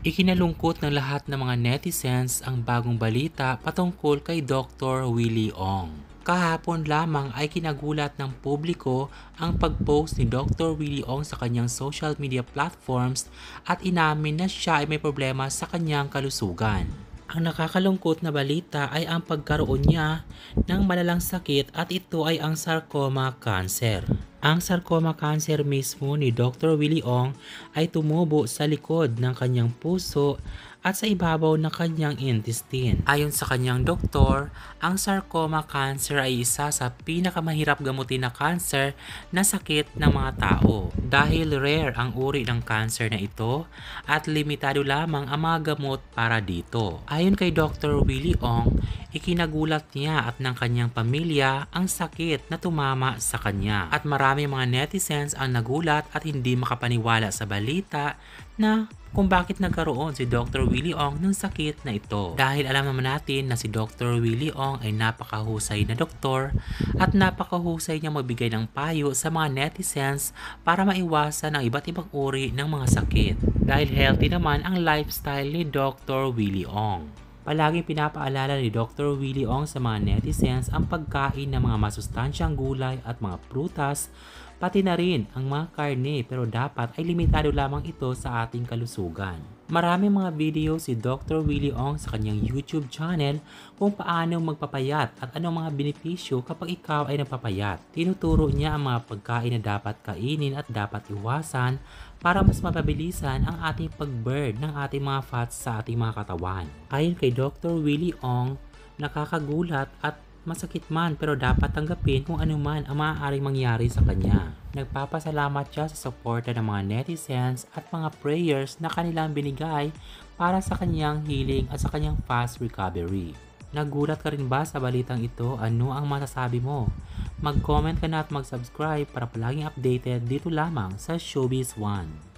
Ikinalungkot ng lahat ng mga netizens ang bagong balita patungkol kay Dr. Willie Ong. Kahapon lamang ay kinagulat ng publiko ang pag-post ni Dr. Willie Ong sa kanyang social media platforms at inamin na siya ay may problema sa kanyang kalusugan. Ang nakakalungkot na balita ay ang pagkaroon niya ng malalang sakit at ito ay ang sarcoma cancer. Ang sarcoma cancer mismo ni Dr. Willie Ong ay tumubo sa likod ng kanyang puso at sa ibabaw ng kanyang intestine. Ayon sa kanyang doktor, ang sarcoma cancer ay isa sa pinakamahirap gamutin na cancer na sakit ng mga tao. Dahil rare ang uri ng cancer na ito at limitado lamang ang mga gamot para dito. Ayon kay Dr. Willie Ong, ikinagulat niya at ng kanyang pamilya ang sakit na tumama sa kanya. At marami mga netizens ang nagulat at hindi makapaniwala sa balita na kung bakit nagkaroon si Dr. Willie Ong ng sakit na ito. Dahil alam naman natin na si Dr. Willie Ong ay napakahusay na doktor at napakahusay niya magbigay ng payo sa mga netizens para maiwasan ang iba't ibang uri ng mga sakit. Dahil healthy naman ang lifestyle ni Dr. Willie Ong. Palaging pinapaalala ni Dr. Willie Ong sa mga netizens ang pagkain ng mga masustansyang gulay at mga prutas, pati na rin ang mga karne, pero dapat ay limitado lamang ito sa ating kalusugan. Marami mga video si Dr. Willie Ong sa kanyang YouTube channel kung paano magpapayat at anong mga benepisyo kapag ikaw ay nagpapayat. Tinuturo niya ang mga pagkain na dapat kainin at dapat iwasan para mas mapabilisan ang ating pag-burn ng ating mga fats sa ating mga katawan. Ayon kay Dr. Willie Ong, nakakagulat at masakit man pero dapat tanggapin kung ano man ang maaaring mangyari sa kanya. Nagpapasalamat siya sa suporta ng mga netizens at mga prayers na kanilang binigay para sa kanyang healing at sa kanyang fast recovery. Nagulat ka rin ba sa balitang ito? Ano ang masasabi mo? Mag-comment ka na at mag-subscribe para palaging updated dito lamang sa Showbiz One.